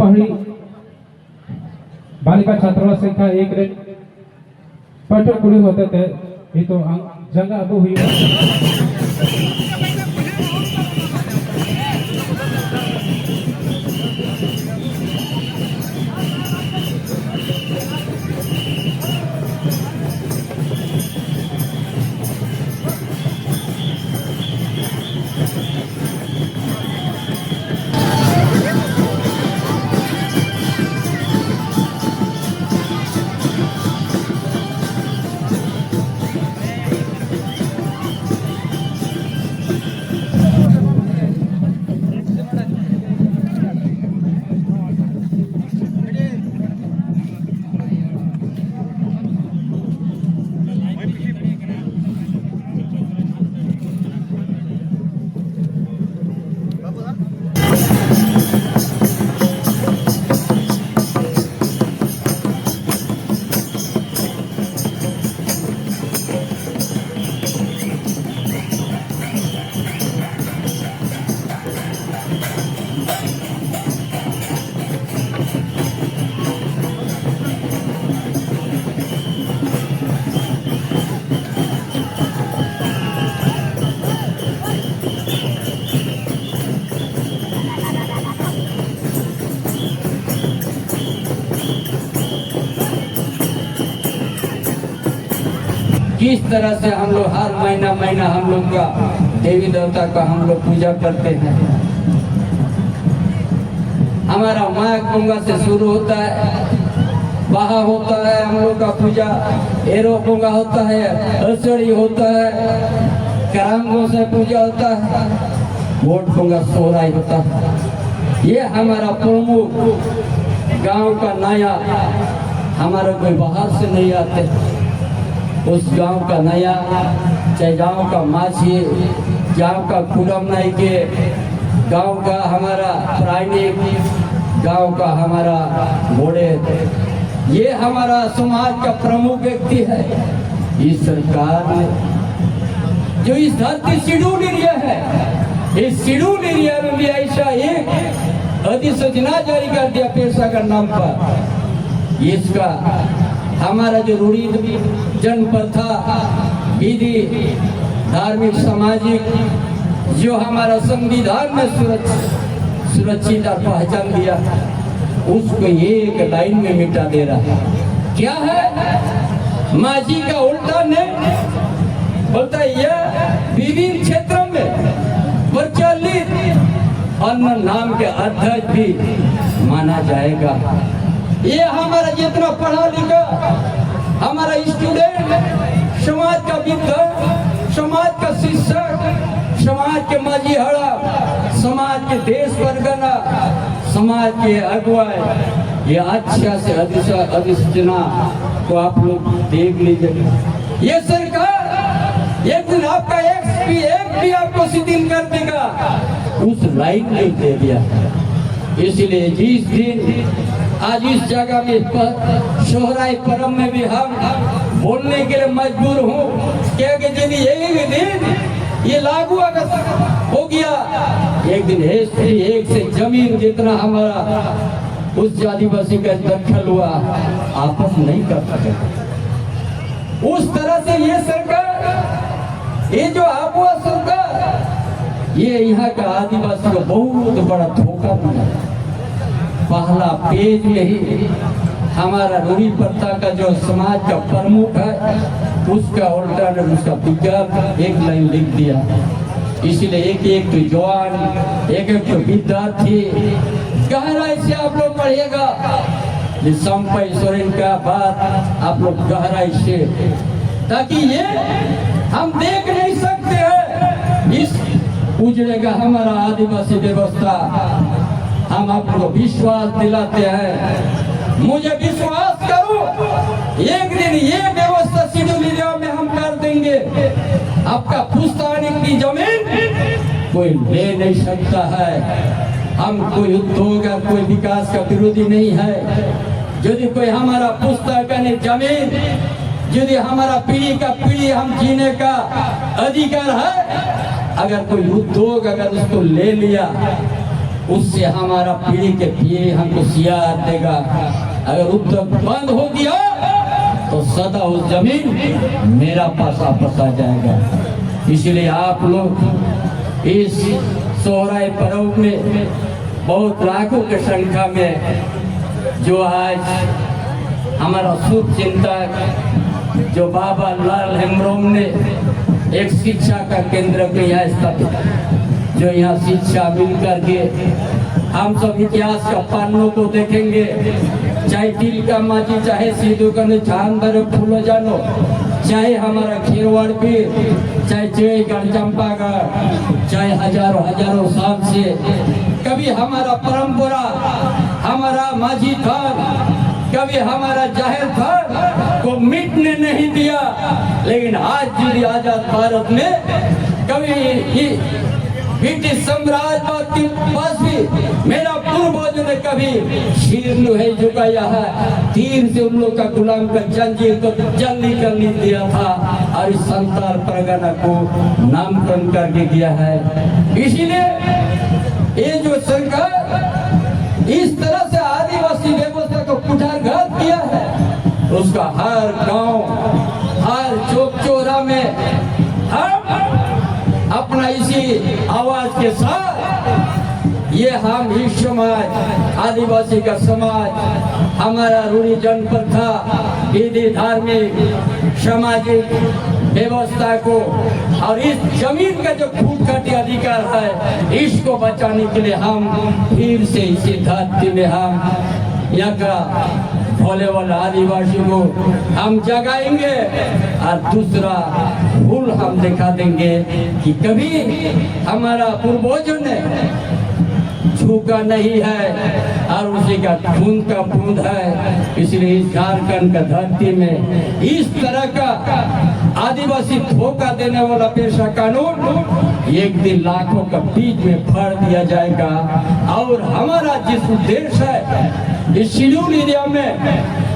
पहाड़ी बालिका छात्रावास संख्या 1 रे पाठक कुड़ी होते थे ये तो जगह अब हुई किस तरह से हम लोग हर महीना हम लोग का देवी देवता का हम लोग पूजा करते हैं। हमारा माघ पूंगा से शुरू होता है, बहा होता है हम लोग का पूजा, एरो पूंगा होता है, असड़ी होता है, करांगों से पूजा होता है, वोट पूंगा सोहराई होता है। ये हमारा प्रमुख गांव का नया, हमारा कोई बाहर से नहीं आते, उस गांव का नया, चाहे गांव का माझी, गांव का कुलम नाई के, गांव का हमारा प्राइनिक, गांव का हमारा मोड़े, ये हमारा समाज का प्रमुख व्यक्ति है। इस सरकार ने जो इस धरती शेड्यूल एरिया है, इस शेड्यूल एरिया में भी ऐसा एक अधिसूचना जारी कर दिया पेशा का नाम पर। इसका हमारा जो रूढ़ी जनप्रथा विधि धार्मिक सामाजिक जो हमारा संविधान में सुरक्षित और पहचान दिया, उसको एक लाइन में मिटा दे रहा है। क्या है? माझी का उल्टा ने बोलता है यह विभिन्न क्षेत्रों में प्रचलित अन्य नाम के अध्यक्ष भी माना जाएगा। ये हमारा जितना पढ़ा लिखा हमारा स्टूडेंट, समाज का विद्वान, समाज का शिक्षक, समाज के माझीहड़ा, समाज के देश परगना, समाज के अगुवाई, ये अच्छा से अधिसूचना को आप लोग देख लीजिए। ये सरकार एक दिन आपका एक भी आपको शिथिल कर देगा, उस लाइन में दे दिया। इसलिए जिस दिन आज इस जगह में सोहराई पर्व में भी हम बोलने के लिए मजबूर हूँ, क्योंकि यदि एक दिन ये लागू अगर हो गया, एक दिन एक से जमीन जितना हमारा उस आदिवासी का दखल हुआ आपस नहीं कर सके। उस तरह से ये सरकार, ये जो आबुआ सरकार, ये यहाँ का आदिवासी को बहुत बड़ा धोखा दिया। पहला पेज में ही हमारा रूढ़ी प्रथा का जो समाज का प्रमुख है, उसका अल्टरनेट, उसका विज्ञापन एक लाइन लिख दिया। इसलिए एक तो जवान, एक तो विद्यार्थी गहराई से आप लोग पढ़िएगा। संपय सोरेन का बात आप लोग गहराई से, ताकि ये हम देख नहीं सकते हैं इस उजड़ेगा हमारा आदिवासी व्यवस्था। हम आपको विश्वास दिलाते हैं, मुझे विश्वास करो, एक दिन ये व्यवस्था शेड्यूल एरिया में हम कर देंगे। आपका पुश्तैनी की जमीन कोई ले नहीं सकता है। हम कोई उद्योग या कोई विकास का विरोधी नहीं है। यदि कोई हमारा पुश्तैनी जमीन, यदि हमारा पीढ़ी का पीढ़ी हम जीने का अधिकार है, अगर कोई उद्योग अगर उसको ले लिया उससे हमारा पीढ़ी के पीढ़ी हमको सियार देगा। अगर उद्योग बंद हो गया तो सदा उस जमीन मेरा पास वापस आ जाएगा। इसलिए आप लोग इस सोहराय पर्व में बहुत लाखों की संख्या में जो आज हमारा शुभ चिंतक जो बाबा लाल हेम्ब्रोम ने एक शिक्षा का केंद्र को यहाँ स्थापित, जो यहाँ शिक्षा मिल करके हम सब इतिहास का पन्नों को देखेंगे, चाहे तिलका माझी, चाहे सिद्धू कन्हू जानवर फूलो जानो, चाहे हमारा खीरवाड़ पीर, चाहे जयगढ़ चंपागढ़, चाहे हजारों साल से कभी हमारा परंपरा, हमारा माझी थान, कभी हमारा जाहिर थान को मिटने नहीं दिया। लेकिन आज भी आजाद भारत में कभी ब्रिटिश साम्राज्यवाद के पास भी मेरा पूर्वजों ने कभी सिर नहीं झुकाया है, तीर से उन लोग का गुलाम का जंजीर को जल्दी कर दिया था और इस संताल परगना को नामकरण करके किया है। इसीलिए ये जो सरकार इस तरह से आदिवासी व्यवस्था को कुठारघात किया है, उसका हर गांव, हर चौक चौरा में हम अपना इसी आवाज के साथ ये हम ही समाज, आदिवासी का समाज, हमारा रूढ़ी जनप्रथा, विधि, धार्मिक, सामाजिक व्यवस्था को और इस जमीन का जो खूबखाटी अधिकार है, इसको बचाने के लिए हम फिर से इसी धरती में हम यहाँ का भोले वाला आदिवासी को हम जगाएंगे और दूसरा भूल हम दिखा देंगे कि कभी हमारा पूर्वजों ने झुका नहीं है और उसी का खून का बूंद है। इसलिए इस झारखंड का धरती में इस तरह का आदिवासी धोखा देने वाला पेशा कानून एक दिन लाखों का बीच में फाड़ दिया जाएगा। और हमारा जिस उद्देश्य है इस शेड्यूल एरिया में,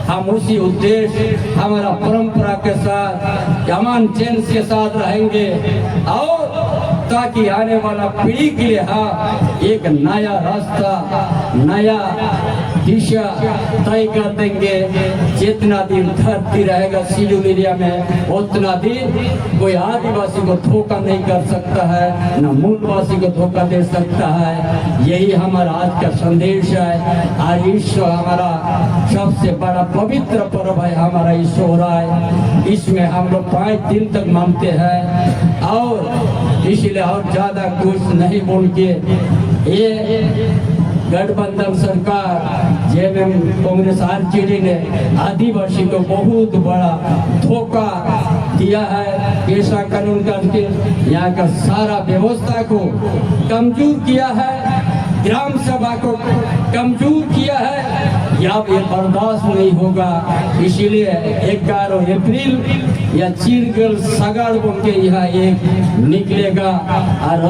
हम उसी उद्देश्य, हमारा परंपरा के साथ, अमन चैन के साथ रहेंगे और ताकि आने वाला पीढ़ी के लिए एक नया रास्ता, नया दिशा तय कर देंगे। जितना दिन धरती रहेगा शेड्यूल एरिया में, उतना दिन कोई आदिवासी को धोखा नहीं कर सकता है, न मूलवासी को धोखा दे सकता है। यही हमारा आज का संदेश है। आज ईश्वर हमारा सबसे बड़ा पवित्र पर्व है, हमारा इस सोहराय। इसमें हम लोग 5 दिन तक मानते हैं और इसलिए और ज्यादा कुछ नहीं बोल के ये गठबंधन सरकार जेएमएम कांग्रेस आरजेडी ने आदिवासी को बहुत बड़ा धोखा दिया है। पेशा कानून करके यहाँ का सारा व्यवस्था को कमजोर किया है, ग्राम सभा को कमजोर किया है। यहाँ ये बर्दाश्त नहीं होगा। इसीलिए 11 अप्रैल या चीरगल सगाड़ बोल के यहाँ एक निकलेगा और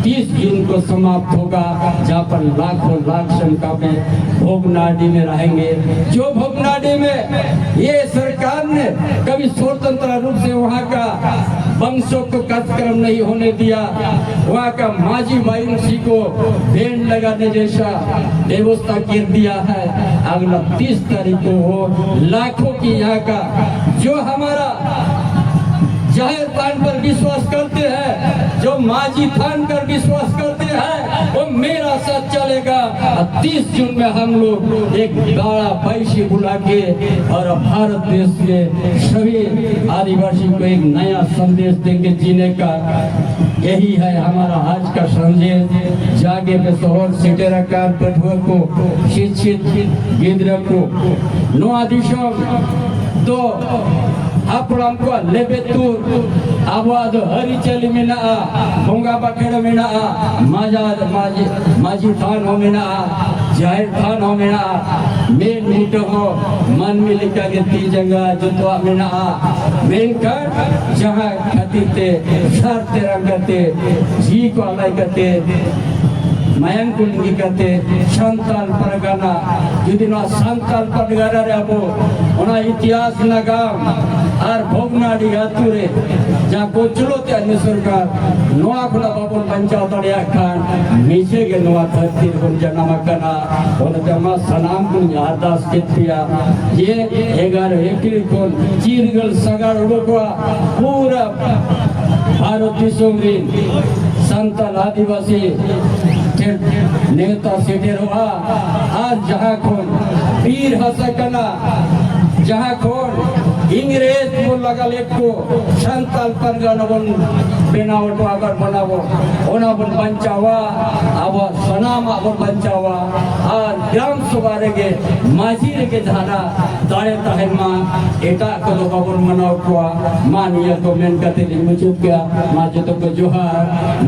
30 जून को समाप्त होगा, जहाँ पर लाखों लाख संख्या में भोगनाडी में रहेंगे। जो भोगनाडी में ये सरकार ने कभी स्वतंत्र रूप से वहाँ का वंशों को कार्यक्रम नहीं होने दिया, वहाँ का माझी वायुंशी को बैंड लगाने जैसा व्यवस्था कर दिया है। अगला 30 तारीख को हो लाखों की यहाँ का जो हमारा जाहिर थान पर विश्वास करते हैं, जो माझी थान पर विश्वास करते हैं, वो मेरा साथ चलेगा। 30 जून में हम लोग एक बड़ा बैशी बुला के और भारत देश के सभी आदिवासी को एक नया संदेश देंगे जीने का। यही है हमारा आज का संदेश। जागे पे शहर सिटेराकार पठुआ को शिक्षित गिद्र को नोआ दिशम तो हापुड़ाम को लेबेतुर आवाद हरिचली मिना भोंगा बखेड़ मिना माझी थान हो मिना जाहिर थान हो मिना मेन मीट हो मन मिलिका के ती जगह जुतवा मिना मेन कर जहाँ खाती ते शर्त रंगते जी को अलाई करते mayang kuling kate Santal Pargana judi no Santal Pargana re abo ona इतिहास nagam ar bhognadi ature ja kochlote ane sarkar noa khula babon banchao tadya khan mise ge noa dhartir kon janama kana ona jama sanam kun yadas kettiya ye 11 ekri kon chirgal sagar lokwa pura Bharat दिसोमरिन Santal आदिवासी नेता सेटेरवा आज जहाँ खोन वीर हसकना जहाँ खोन इंग्रेज को लगा लेको संताल परगना बन बेनावटो अगर बनावो ओना बन बंचावा अब सनाम अब बंचावा और ग्राम सभारे के माजीर के धारा दारे तहमा एटा को बाबन मनाव को मानिया को मेन कते मुझे क्या माजे तो को जोहार।